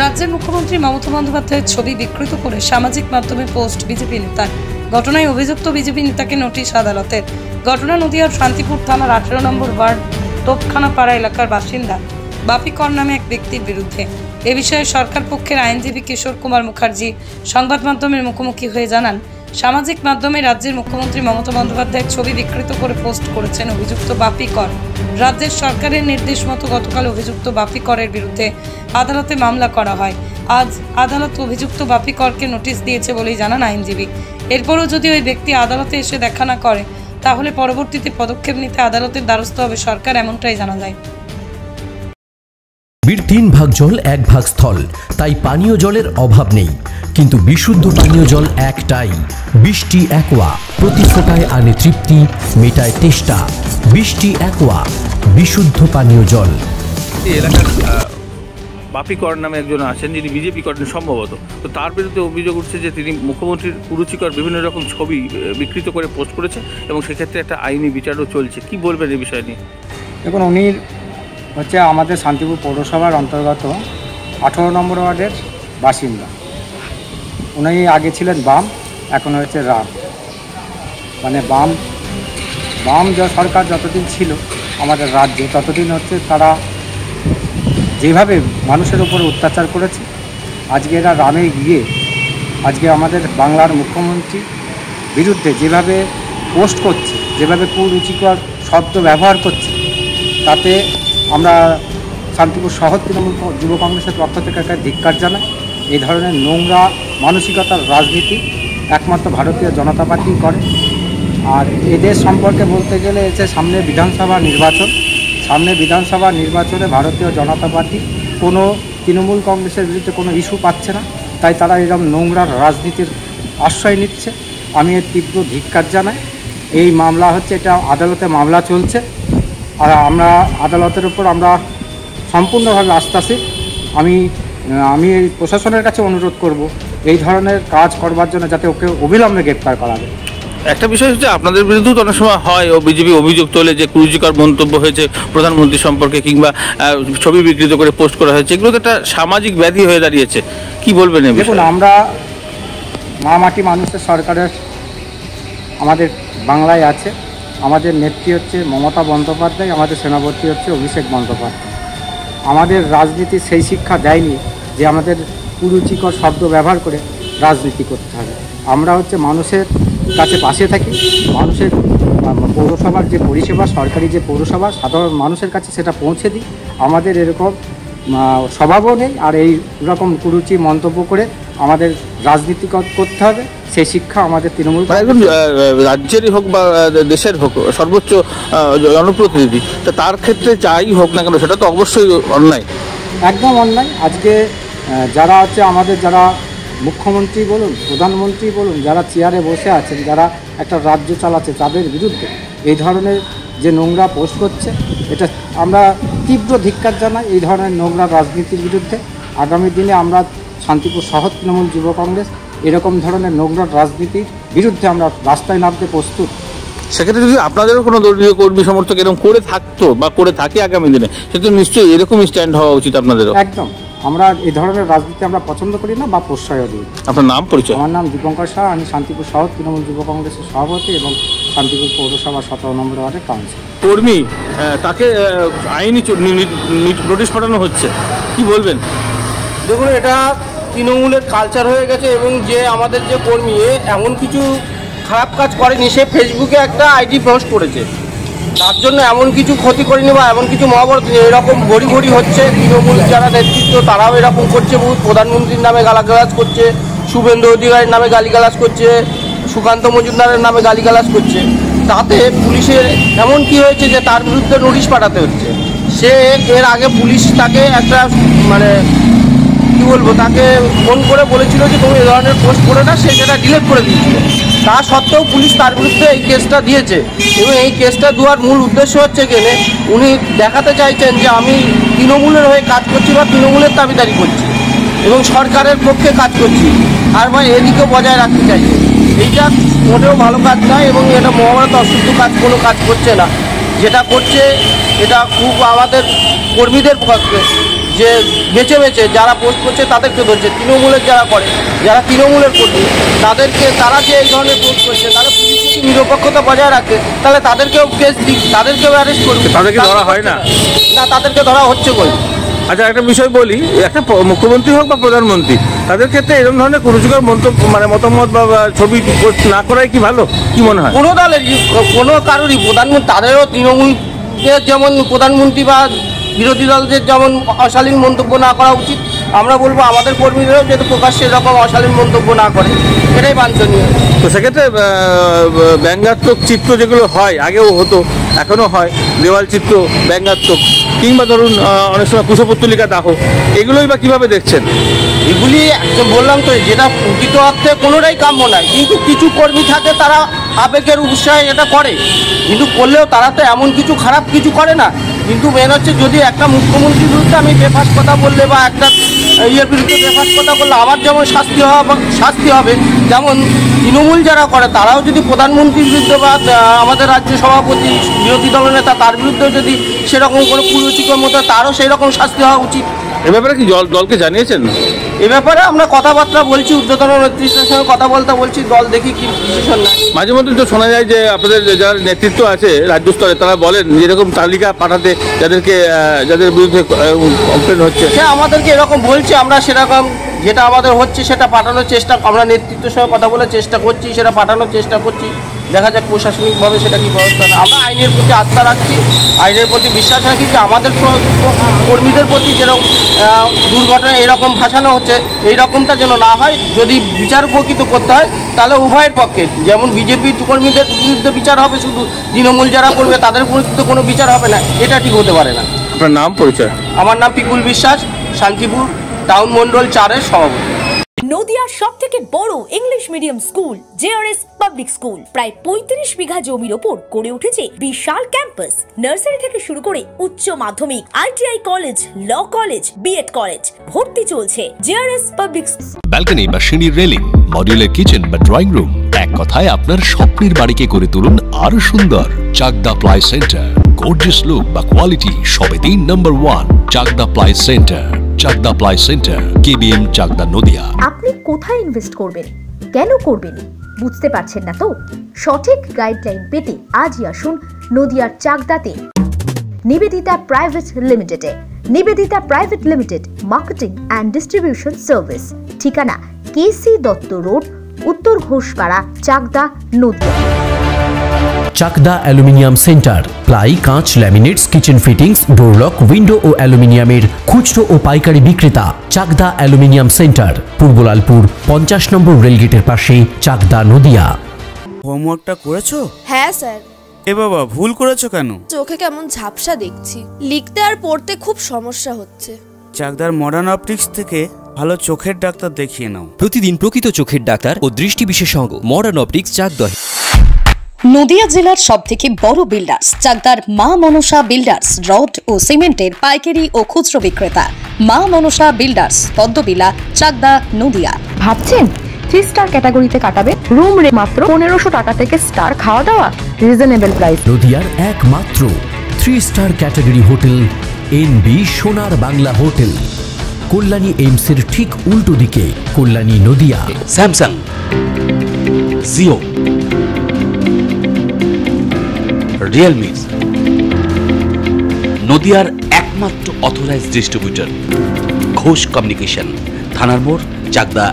রাজ্যের মুখ্যমন্ত্রী মমতা বন্দ্যোপাধ্যায়ের ছবি বিকৃত করে সামাজিক মাধ্যমে পোস্ট বিজেপি নেতার। ঘটনায় অভিযুক্ত বিজেপি নেতাকে নোটিশ আদালতের। ঘটনা নদিয়ার শান্তিপুর থানার 18 নম্বর ওয়ার্ড তোপখানাপাড়া এলাকার বাসিন্দা বাপি কর নামে এক ব্যক্তির বিরুদ্ধে। এ বিষয়ে সরকার পক্ষের আইনজীবী কিশোর কুমার মুখার্জি সংবাদ মাধ্যমের মুখোমুখি হয়ে জানান, সামাজিক মাধ্যমে রাজ্যের মুখ্যমন্ত্রী মমতা বন্দ্যোপাধ্যায়ের ছবি বিকৃত করে পোস্ট করেছেন অভিযুক্ত বাপি কর। রাজ্যের সরকারের নির্দেশ মতো গতকাল অভিযুক্ত বাপি করের বিরুদ্ধে আদালতে মামলা করা হয়। আজ আদালত অভিযুক্ত বাপি করকে নোটিশ দিয়েছে বলেই জানান আইনজীবী। এরপরও যদি ওই ব্যক্তি আদালতে এসে দেখা না করে তাহলে পরবর্তীতে পদক্ষেপ নিতে আদালতের দ্বারস্থ হবে সরকার, এমনটাই জানা যায়। 3 ভাগ জল 1 ভাগ স্থল, তাই পানীয় জলের অভাব নেই। কিন্তু বিশুদ্ধ পানীয় জল একটাই, বৃষ্টি অ্যাকোয়া। প্রতি ফোঁটায় আনে তৃপ্তি, মেটায় তেষ্টা। বৃষ্টি অ্যাকোয়া, বিশুদ্ধ পানীয় জল। এলাকার বাপি কর নামে একজন আছেন, যিনি বিজেপি করেন সম্ভবত। তো তার বিরুদ্ধে অভিযোগ উঠছে যে তিনি মুখ্যমন্ত্রীর কুরুচিকর বিভিন্ন রকম ছবি বিকৃত করে পোস্ট করেছে এবং সেক্ষেত্রে একটা আইনি বিচারও চলছে। কি বলবেন এই বিষয় নিয়ে? দেখুন, উনি হচ্ছে আমাদের শান্তিপুর পৌরসভার অন্তর্গত 18 নম্বর ওয়ার্ডের বাসিন্দা। উনি আগে ছিলেন বাম, এখন হচ্ছে রাম। মানে বাম সরকার যতদিন ছিল আমাদের রাজ্যে, ততদিন হচ্ছে তারা যেভাবে মানুষের উপরে অত্যাচার করেছে, আজকে এরা রামে গিয়ে আজকে আমাদের বাংলার মুখ্যমন্ত্রী বিরুদ্ধে যেভাবে পোস্ট করছে, যেভাবে কুরুচিকর শব্দ ব্যবহার করছে, তাতে আমরা শান্তিপুর শহর তৃণমূল যুব কংগ্রেসের পক্ষ থেকে একটা ধিক্কার জানাই। এই ধরনের নোংরা মানসিকতার রাজনীতি একমাত্র ভারতীয় জনতা পার্টি করে। আর এদের সম্পর্কে বলতে গেলে সামনে বিধানসভা নির্বাচনে ভারতীয় জনতা পার্টি কোনো তৃণমূল কংগ্রেসের বিরুদ্ধে কোনো ইস্যু পাচ্ছে না, তাই তারা এরকম নোংরা রাজনীতির আশ্রয় নিচ্ছে। আমি এর তীব্র ধিক্কার জানাই। এই মামলা এটা আদালতে মামলা চলছে, আর আমরা আদালতের উপর আমরা সম্পূর্ণভাবে আস্থাশীল। আমি এই প্রশাসনের কাছে অনুরোধ করব এই ধরনের কাজ করবার জন্য, যাতে ওকে অবিলম্বে গ্রেপ্তার করা যায়। একটা বিষয় হচ্ছে, আপনাদের বিরুদ্ধেও তো অনেক সময় হয় ও বিজেপি অভিযোগ তোলে যে কুরুচিকর মন্তব্য হয়েছে প্রধানমন্ত্রী সম্পর্কে, কিংবা ছবি বিকৃত করে পোস্ট করা হয়েছে। এগুলো তো একটা সামাজিক ব্যাধি হয়ে দাঁড়িয়েছে। কি বলবেন? দেখুন, আমরা মাটি মানুষের সরকারের আমাদের বাংলায় আছে। আমাদের নেত্রী হচ্ছে মমতা বন্দ্যোপাধ্যায়, আমাদের সেনাপতি হচ্ছে অভিষেক বন্দ্যোপাধ্যায়। আমাদের রাজনীতি সেই শিক্ষা দেয়নি যে আমাদের কুরুচিকর শব্দ ব্যবহার করে রাজনীতি করতে হবে। আমরা মানুষের কাছে পাশে থাকি। মানুষের পৌরসভার যে পরিষেবা, সরকারি যে পৌরসভা, সাধারণ মানুষের কাছে সেটা পৌঁছে দিই। আমাদের এরকম স্বভাবও নেই, আর এই রকম কুরুচি মন্তব্য করে আমাদের রাজনীতি করতে হবে, সেই শিক্ষা আমাদের তৃণমূল একজন রাজ্যেরই হোক বা দেশের হোক সর্বোচ্চ জনপ্রতিনিধি, তা তার ক্ষেত্রে যাই হোক না কেন সেটা তো অবশ্যই অন্যায়, একদম অন্যায়। আজকে যারা আমাদের যারা মুখ্যমন্ত্রী বলুন, প্রধানমন্ত্রী বলুন, যারা চেয়ারে বসে আছেন, যারা একটা রাজ্য চালাচ্ছে, তাদের বিরুদ্ধে এই ধরনের যে নোংরা পোস্ট করছে, এটা আমরা তীব্র ধিক্কার জানাই। এই ধরনের নোংরা রাজনীতির বিরুদ্ধে আগামী দিনে আমরা শান্তিপুর শহর তৃণমূল যুব কংগ্রেস এরকম ধরনের নোংরা রাজনীতির বিরুদ্ধে আমরা রাস্তায় নামতে প্রস্তুত। সেক্ষেত্রে যদি আপনাদেরও কোনো দলীয় কর্মী সমর্থক এরকম করে থাকতো বা করে থাকে আগামী দিনে, সেটা নিশ্চয়ই এরকম স্ট্যান্ড হওয়া উচিত আপনাদেরও। একদম, আমরা এই ধরনের রাজনীতি আমরা পছন্দ করি না বা প্রশ্রয় দিই। আপনার নাম, পরিচয়? আমার নাম দীপঙ্কর শাহ, আমি শান্তিপুর শহর তৃণমূল যুব কংগ্রেসের সভাপতি এবং শান্তিপুর পৌরসভা 17 নম্বর ওয়ার্ডের কাউন্সিলর। কর্মী তাকে আইনি নোটিশ পাঠানো হচ্ছে, কি বলবেন? দেখুন, এটা তৃণমূলের কালচার হয়ে গেছে এবং যে আমাদের যে কর্মী এমন কিছু খারাপ কাজ করেনি, সে ফেসবুকে একটা আইডি পোস্ট করেছে, তার জন্য এমন কিছু ক্ষতি করেনি বা এমন কিছু মহাভারত এরকম গড়ি হচ্ছে। তৃণমূল যারা নেতৃত্ব তারাও এরকম করছে, বহু প্রধানমন্ত্রীর নামে গালাগালাজ করছে, শুভেন্দু অধিকারীর নামে গালিগালাজ করছে, সুকান্ত মজুমদারের নামে গালিগালাজ করছে। তাতে পুলিশের এমন কি হয়েছে যে তার বিরুদ্ধে নোটিশ পাঠাতে হচ্ছে। সে এর আগে পুলিশ তাকে একটা তাকে ফোন করে বলেছিল যে তুমি এ ধরনের পোস্ট করে না, সে সেটা ডিলিট করে দিয়েছিল। তা সত্ত্বেও পুলিশ তার বিরুদ্ধে এই কেসটা দিয়েছে এবং এই কেসটা দেওয়ার মূল উদ্দেশ্য হচ্ছে উনি দেখাতে চাইছেন যে আমি তৃণমূলের হয়ে কাজ করছি বা তৃণমূলের দাবিদারি করছি এবং সরকারের পক্ষে কাজ করছি, আর এদিকে বজায় রাখতে চাইছে। এইটা মোটেও ভালো কাজ নয় এবং এটা মহাভারত অশুদ্ধ কাজ, কোনো কাজ করছে না। যেটা করছে এটা খুব আমাদের কর্মীদের পক্ষে যে বেছে বেছে যারা পোস্ট করছে তাদেরকে ধরছে, তৃণমূলের যারা করে, যারা তৃণমূলের কর্মী তারা যে এই ধরনের পোস্ট করছে, তাহলে পুলিশ যদি নিরপেক্ষতা বজায় রাখে তাহলে তাদেরকেও কেস দিক, তাদেরকেও অ্যারেস্ট করবে। তাদেরকে ধরা হয় না? না, তাদেরকে ধরা হচ্ছে কই। আচ্ছা, একটা বিষয় বলি, একটা মুখ্যমন্ত্রী হোক বা প্রধানমন্ত্রী, তাদের ক্ষেত্রে এরকম ধরনের কুরুচিকর মন্তব্য মানে মতামত বা ছবি পোস্ট না করাই কি ভালো, কি মনে হয়? কোনো দলেরই কোনো কারোরই প্রধানমন্ত্রী, তাদেরও তৃণমূলের যেমন প্রধানমন্ত্রী বা বিরোধী দলদের যেমন অশালীন মন্তব্য না করা উচিত, আমরা বলবো আমাদের কর্মীদেরও যাতে প্রকাশ্যে এরকম অশালীন মন্তব্য না করে, এটাই বাঞ্ছনীয়। তো সেক্ষেত্রে ব্যঙ্গাত্মক চিত্র যেগুলো হয়, আগেও হতো, এখনও হয়, দেওয়াল চিত্র, ব্যঙ্গাত্মক, কিংবা ধরুন অনেক সময় কুশপুত্তলিকা দাহ, এগুলোই বা কীভাবে দেখছেন? এগুলি বললাম তো, যেটা প্রকৃত অর্থে কোনোটাই কাম্য নয়, কিন্তু কিছু কর্মী থাকে তারা আবেগের উৎসাহে এটা করে, কিন্তু করলেও তারা তো এমন কিছু খারাপ কিছু করে না। কিন্তু মেন হচ্ছে, যদি একটা মুখ্যমন্ত্রীর বিরুদ্ধে আমি বেফাস কথা বললে বা একটা ইয়ের বিরুদ্ধে বেফাস কথা বললে আমার যেমন শাস্তি হবে, যেমন তৃণমূল যারা করে তারাও যদি প্রধানমন্ত্রীর বিরুদ্ধে বা আমাদের রাজ্য সভাপতি বিরোধী দলনেতা তার বিরুদ্ধেও যদি সেরকম কোনো কুরুচিকর মতো, তারও সেই রকম শাস্তি হওয়া উচিত। এ ব্যাপারে কি দলকে জানিয়েছেন? এ ব্যাপারে আমরা কথাবার্তা বলছি, ঊর্ধ্বতন নেতৃত্বের সঙ্গে কথা বলছি, দল দেখি কি ডিসিশন নেয়। মাঝে মধ্যে তো শোনা যায় যে আপনাদের যারা নেতৃত্ব আছে রাজ্য স্তরে, তারা বলেন যেরকম তালিকা পাঠাতে যাদের বিরুদ্ধে কমপ্লেন হচ্ছে, সে আমাদেরকে এরকম বলছে, আমরা সেরকম যেটা আমাদের হচ্ছে সেটা পাঠানোর চেষ্টা, আমরা নেতৃত্বের সঙ্গে কথা বলার চেষ্টা করছি, সেটা পাঠানোর চেষ্টা করছি, দেখা যাক প্রশাসনিকভাবে সেটা কি ব্যবস্থা না। আমরা আইনের প্রতি আস্থা রাখছি, আইনের প্রতি বিশ্বাস রাখি যে আমাদের কর্মীদের প্রতি যেরকম দুর্ঘটনা এরকম ভাসানো হচ্ছে, এই রকমটা যেন না হয়। যদি বিচার উপকৃত করতে হয় তাহলে উভয়ের পক্ষে, যেমন বিজেপি কর্মীদের বিরুদ্ধে বিচার হবে, শুধু তৃণমূল যারা করবে তাদের বিরুদ্ধে কোনো বিচার হবে না, এটা ঠিক হতে পারে না। আপনার নাম, পরিচয়? আমার নাম পিকুল বিশ্বাস, শান্তিপুর টাউন মন্ডল 4-এর সভাপতি। নদিয়ার সবথেকে বড় English medium school JRS public school, প্রায় 35 বিঘা জমির ওপর গড়ে উঠেছে বিশাল ক্যাম্পাস। নার্সারি থেকে শুরু করে উচ্চ মাধ্যমিক, ITI college, law college, BEd college, ভর্তি চলছে। জেআরএস পাবলিক ব্যালকনি বা সিঁড়ির রেলিং, মডিউলার কিচেন বা ড্রয়িং রুম, এক কথায় আপনার স্বপ্নের বাড়িকে করে তুলুন আরো সুন্দর। Chakdah ply centre, gorgeous look বা কোয়ালিটি সবেতেই number 1। Chakdah ply centre, Chakdah ply centre, KBM, Chakdah, Nadia. আপনি কোথায় ইনভেস্ট করবেন, কেন করবেন, বুঝতে পারছেন না তো? সঠিক গাইডলাইন পেতে আজই আসুন নদিয়ার চাকদাতে নিবেদিতা প্রাইভেট লিমিটেডে। Nivedita private limited, marketing and distribution service. ঠিকানা KC Dutta road, Uttar Ghoshpara, Chakdah, Nadia. Chakdah aluminium centre, ply, কাঁচ, laminates, kitchen fittings, door lock, window ও অ্যালুমিনিয়ামের খুচরো ও পাইকারি বিক্রেতা। চাকদা অ্যালুমিনিয়াম সেন্টার, পূর্বলালপুর 50 নম্বর রেলগেটের পাশে, চাকদা, নদিয়া। হোমওয়ার্কটা করেছো? হ্যাঁ স্যার। এ বাবা, ভুল করেছো কেন? চোখে কেমন ঝাপসা দেখছি, লিখতে আর পড়তে খুব সমস্যা হচ্ছে। চাকদার মডার্ন অপটিক্স থেকে ভালো চোখের ডাক্তার দেখিয়ে নাও। প্রতিদিন প্রকৃত চোখের ডাক্তার ও দৃষ্টি বিশেষজ্ঞ মডার্ন অপটিক্স, চাকদা। নদিয়া জেলার সবথেকে বড় বিল্ডার্স চাকদার মা মনসা বিল্ডার্স, রড ও সিমেন্টের পাইকারি ও খুচরো বিক্রেতা। মা মনসা বিল্ডার্স, পদ্মবিলা, চাকদা, নদিয়া। ভাবছেন 3 স্টার ক্যাটাগরিতে কাটাবেন? রুম রে মাত্র 1500 টাকা থেকে স্টার, খাওয়া দাওয়া রিজনেবল প্রাইস। নদিয়ার একমাত্র 3 স্টার ক্যাটাগরি হোটেল এনবি সোনার বাংলা হোটেল, কল্যাণী এইমসের ঠিক উল্টো দিকে, কল্যাণী, নদিয়া। স্যামসাং, জিও, রিয়েলমি, নদিয়ার একমাত্র অথরাইজড ডিস্ট্রিবিউটর ঘোষ কমিউনিকেশন, থানার মোড়, চাকদা।